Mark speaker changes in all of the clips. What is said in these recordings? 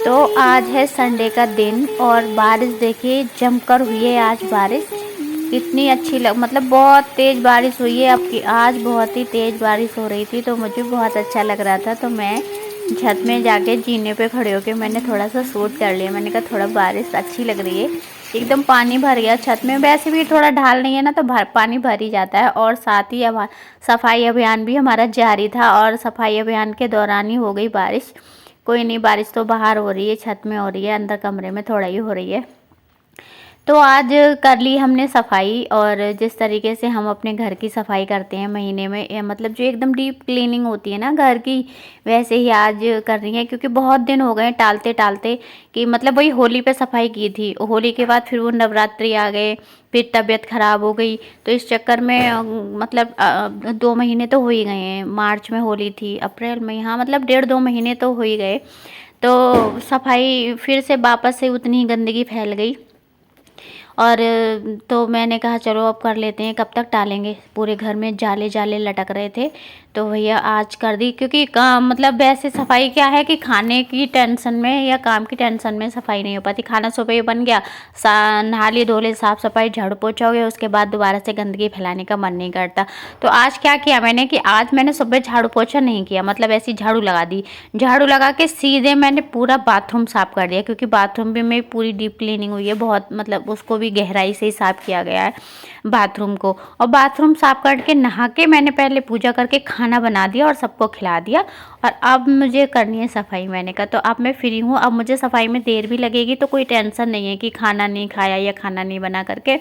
Speaker 1: तो आज है संडे का दिन और बारिश देखिए जमकर हुई है। आज बारिश इतनी अच्छी मतलब बहुत तेज़ बारिश हुई है। अब की आज बहुत ही तेज़ बारिश हो रही थी तो मुझे बहुत अच्छा लग रहा था। तो मैं छत में जाके जीने पे खड़े होके मैंने थोड़ा सा शूट कर लिया। मैंने कहा थोड़ा बारिश अच्छी लग रही है। एकदम पानी भर गया छत में। वैसे भी थोड़ा ढाल नहीं है ना तो पानी भर ही जाता है। और साथ ही अब सफाई अभियान भी हमारा जारी था और सफाई अभियान के दौरान ही हो गई बारिश। कोई नहीं, बारिश तो बाहर हो रही है, छत में हो रही है, अंदर कमरे में थोड़ा ही हो रही है। तो आज कर ली हमने सफाई। और जिस तरीके से हम अपने घर की सफाई करते हैं महीने में, मतलब जो एकदम डीप क्लीनिंग होती है ना घर की, वैसे ही आज कर रही हैं। क्योंकि बहुत दिन हो गए टालते टालते कि मतलब वही होली पे सफाई की थी। होली के बाद फिर वो नवरात्रि आ गए, फिर तबीयत ख़राब हो गई। तो इस चक्कर में मतलब 2 महीने तो हो ही गए हैं। मार्च में होली थी, अप्रैल में, हाँ मतलब 1.5-2 महीने तो हो ही गए। तो सफाई फिर से वापस से उतनी ही गंदगी फैल गई। और तो मैंने कहा चलो अब कर लेते हैं, कब तक टालेंगे। पूरे घर में जाले जाले लटक रहे थे तो भैया आज कर दी। क्योंकि मतलब वैसे सफाई क्या है कि खाने की टेंशन में या काम की टेंशन में सफाई नहीं हो पाती। खाना सुबह बन गया, नहा लिए धो लिए, साफ़ सफाई झाड़ू पोछा हो गया, उसके बाद दोबारा से गंदगी फैलाने का मन नहीं करता। तो आज क्या किया मैंने कि आज मैंने सुबह झाड़ू पोछा नहीं किया, मतलब ऐसी झाड़ू लगा दी। झाड़ू लगा के सीधे मैंने पूरा बाथरूम साफ़ कर दिया। क्योंकि बाथरूम भी में पूरी डीप क्लीनिंग हुई है, बहुत मतलब उसको भी गहराई से ही साफ़ किया गया है बाथरूम को। और बाथरूम साफ़ करके नहा के मैंने पहले पूजा करके खाना बना दिया और सबको खिला दिया। और अब मुझे करनी है सफाई। मैंने कहा तो अब मैं फ्री हूँ, अब मुझे सफाई में देर भी लगेगी तो कोई टेंशन नहीं है कि खाना नहीं खाया या खाना नहीं बना करके।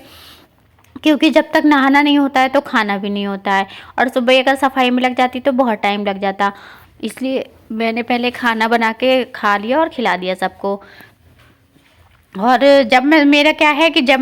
Speaker 1: क्योंकि जब तक नहाना नहीं होता है तो खाना भी नहीं होता है। और सुबह अगर सफाई में लग जाती तो बहुत टाइम लग जाता। इसलिए मैंने पहले खाना बना के खा लिया और खिला दिया सबको। और जब मैं, मेरा क्या है कि जब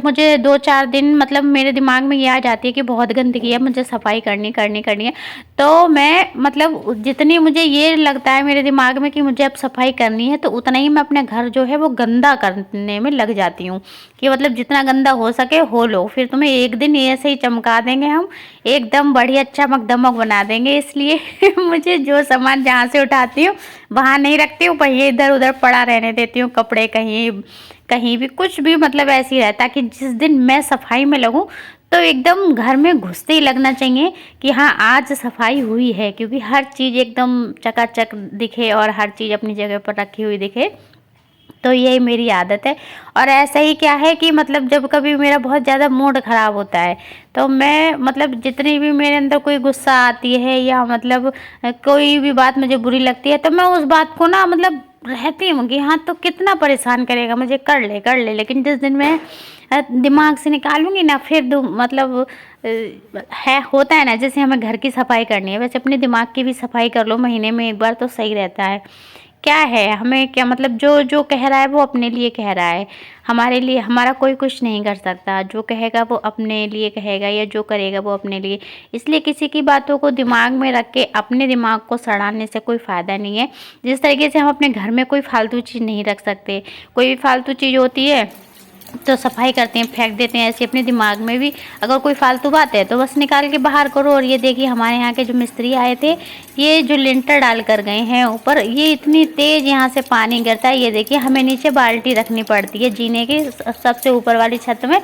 Speaker 1: मुझे 2-4 दिन मतलब मेरे दिमाग में ये आ जाती है कि बहुत गंदगी है, मुझे सफाई करनी है, तो मैं मतलब जितनी मुझे ये लगता है मेरे दिमाग में कि मुझे अब सफाई करनी है तो उतना ही मैं अपने घर जो है वो गंदा करने में लग जाती हूँ। कि मतलब जितना गंदा हो सके हो लो, फिर तुम्हें एक दिन ऐसे ही चमका देंगे हम, एकदम बढ़िया चमक दमक बना देंगे। इसलिए मुझे जो सामान जहाँ से उठाती हूँ वहाँ नहीं रखती हूँ, पहिए इधर उधर पड़ा रहने देती हूँ। कपड़े कहीं कहीं भी कुछ भी मतलब ऐसे ही रहता कि जिस दिन मैं सफाई में लगूं तो एकदम घर में घुसते ही लगना चाहिए कि हाँ आज सफाई हुई है। क्योंकि हर चीज़ एकदम चकाचक दिखे और हर चीज़ अपनी जगह पर रखी हुई दिखे। तो यही मेरी आदत है। और ऐसा ही क्या है कि मतलब जब कभी मेरा बहुत ज़्यादा मूड ख़राब होता है तो मैं मतलब जितनी भी मेरे अंदर कोई गुस्सा आती है या मतलब कोई भी बात मुझे बुरी लगती है तो मैं उस बात को ना मतलब रहती हूँ कि हाँ तो कितना परेशान करेगा मुझे, कर ले। लेकिन जिस दिन मैं दिमाग से निकालूंगी ना फिर मतलब है होता है ना, जैसे हमें घर की सफाई करनी है वैसे अपने दिमाग की भी सफाई कर लो महीने में एक बार तो सही रहता है। क्या है हमें क्या मतलब, जो जो कह रहा है वो अपने लिए कह रहा है, हमारे लिए हमारा कोई कुछ नहीं कर सकता। जो कहेगा वो अपने लिए कहेगा या जो करेगा वो अपने लिए। इसलिए किसी की बातों को दिमाग में रख के अपने दिमाग को सड़ाने से कोई फ़ायदा नहीं है। जिस तरीके से हम अपने घर में कोई फालतू चीज़ नहीं रख सकते, कोई भी फालतू चीज़ होती है तो सफाई करते हैं फेंक देते हैं। ऐसे अपने दिमाग में भी अगर कोई फालतू बात है तो बस निकाल के बाहर करो। और ये देखिए हमारे यहाँ के जो मिस्त्री आए थे, ये जो लिंटर डाल कर गए हैं ऊपर, ये इतनी तेज़ यहाँ से पानी गिरता है। ये देखिए हमें नीचे बाल्टी रखनी पड़ती है जीने की सबसे ऊपर वाली छत में।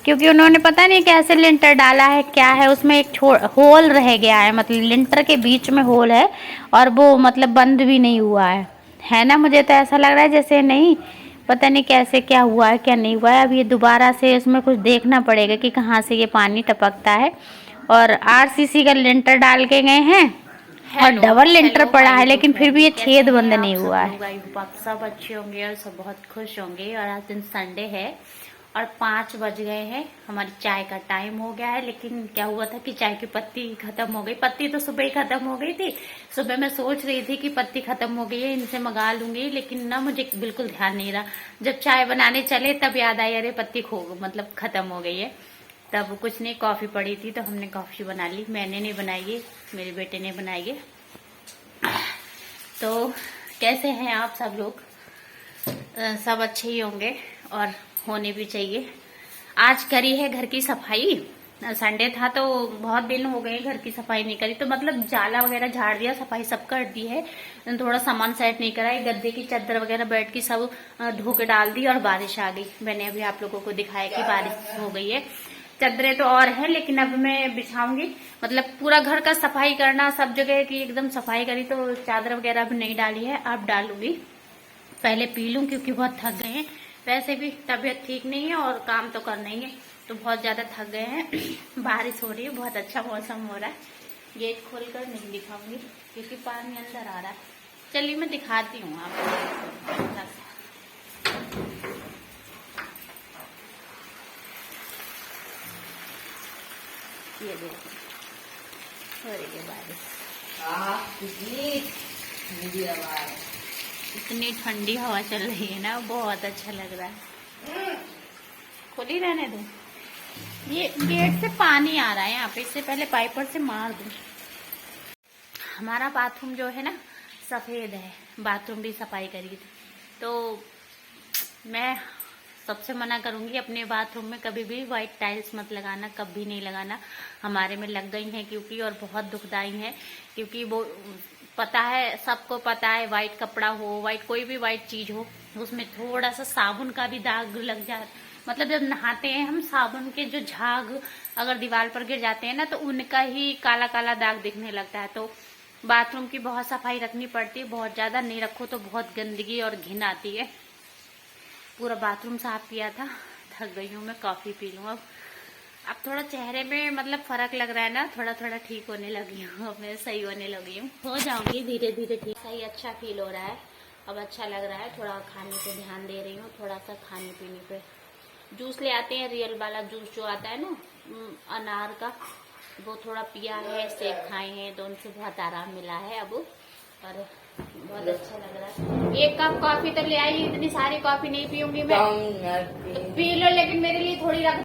Speaker 1: क्योंकि उन्होंने पता नहीं कैसे लिंटर डाला है, क्या है उसमें एक होल रह गया है, मतलब लिंटर के बीच में होल है और वो मतलब बंद भी नहीं हुआ है ना। मुझे तो ऐसा लग रहा है जैसे नहीं, पता नहीं कैसे क्या हुआ है क्या नहीं हुआ है। अब ये दोबारा से इसमें कुछ देखना पड़ेगा कि कहाँ से ये पानी टपकता है। और आरसीसी का लिंटर डाल के गए हैं और डबल लिंटर पड़ा है लेकिन फिर भी ये छेद बंद नहीं हुआ है। आप सब अच्छे होंगे और सब बहुत खुश होंगे। और आज दिन संडे है और 5 बज गए हैं, हमारी चाय का टाइम हो गया है। लेकिन क्या हुआ था कि चाय की पत्ती खत्म हो गई। पत्ती तो सुबह ही खत्म हो गई थी। सुबह मैं सोच रही थी कि पत्ती खत्म हो गई है, इनसे मंगा लूंगी, लेकिन ना मुझे बिल्कुल ध्यान नहीं रहा। जब चाय बनाने चले तब याद आई अरे पत्ती मतलब खत्म हो गई है। तब कुछ नहीं, कॉफी पड़ी थी तो हमने कॉफी बना ली। मैंने नहीं बनाई है, मेरे बेटे ने बनाई है। तो कैसे हैं आप सब लोग? सब अच्छे ही होंगे और होने भी चाहिए। आज करी है घर की सफाई संडे था तो बहुत दिन हो गए घर की सफाई नहीं करी, तो मतलब जाला वगैरह झाड़ दिया, सफाई सब कर दी है, थोड़ा सामान सेट नहीं करा है, गद्दे की चादर वगैरह बेड की सब धो के डाल दी और बारिश आ गई। मैंने अभी आप लोगों को दिखाया कि बारिश हो गई है। चादरें तो और है लेकिन अब मैं बिछाऊंगी, मतलब पूरा घर का सफाई करना, सब जगह की एकदम सफाई करी, तो चादर वगैरह अभी नहीं डाली है, अब डालूंगी। पहले पी लूं क्योंकि बहुत थक गए हैं, वैसे भी तबीयत ठीक नहीं है और काम तो करना ही है, तो बहुत ज्यादा थक गए हैं। बारिश हो रही है, बहुत अच्छा मौसम हो रहा है। गेट खोलकर नहीं दिखाऊंगी क्योंकि पानी अंदर आ रहा है। चलिए मैं दिखाती हूँ आपको। ये देखो हो रही है बारिश, इतनी ठंडी हवा चल रही है ना, बहुत अच्छा लग रहा है। खुली रहने दो, ये गेट से पानी आ रहा है यहाँ पे, इससे पहले पाइपर से मार दूं। हमारा बाथरूम जो है ना सफेद है, बाथरूम भी सफाई करी थी, तो मैं सबसे मना करूंगी अपने बाथरूम में कभी भी व्हाइट टाइल्स मत लगाना, कभी नहीं लगाना। हमारे में लग गई हैं क्योंकि, और बहुत दुखदाई है क्योंकि वो पता है, सबको पता है, व्हाइट कपड़ा हो, व्हाइट कोई भी व्हाइट चीज हो, उसमें थोड़ा सा साबुन का भी दाग लग जाए, मतलब जब नहाते हैं हम, साबुन के जो झाग अगर दीवार पर गिर जाते हैं ना, तो उनका ही काला काला दाग दिखने लगता है। तो बाथरूम की बहुत सफाई रखनी पड़ती है, बहुत ज्यादा नहीं रखो तो बहुत गंदगी और घिन आती है। पूरा बाथरूम साफ किया था, थक गई हूँ मैं, कॉफी पी लूँ अब थोड़ा चेहरे में मतलब फर्क लग रहा है ना, थोड़ा थोड़ा ठीक होने लगी हूँ, अब मैं सही होने लगी हूँ, हो जाऊंगी धीरे धीरे ठीक। सही अच्छा फील हो रहा है, अब अच्छा लग रहा है, थोड़ा खाने पे ध्यान दे रही हूँ, थोड़ा सा खाने पीने पे। जूस ले आते हैं, रियल वाला जूस जो आता है ना अनार का, वो थोड़ा पिया है, सेब खाए हैं, तो उनसे बहुत आराम मिला है अब, और बहुत अच्छा लग रहा है। एक कप कॉफी तो ले आई, इतनी सारी कॉफी नहीं पीऊंगी मैं, तो पी लो लेकिन मेरे लिए थोड़ी रख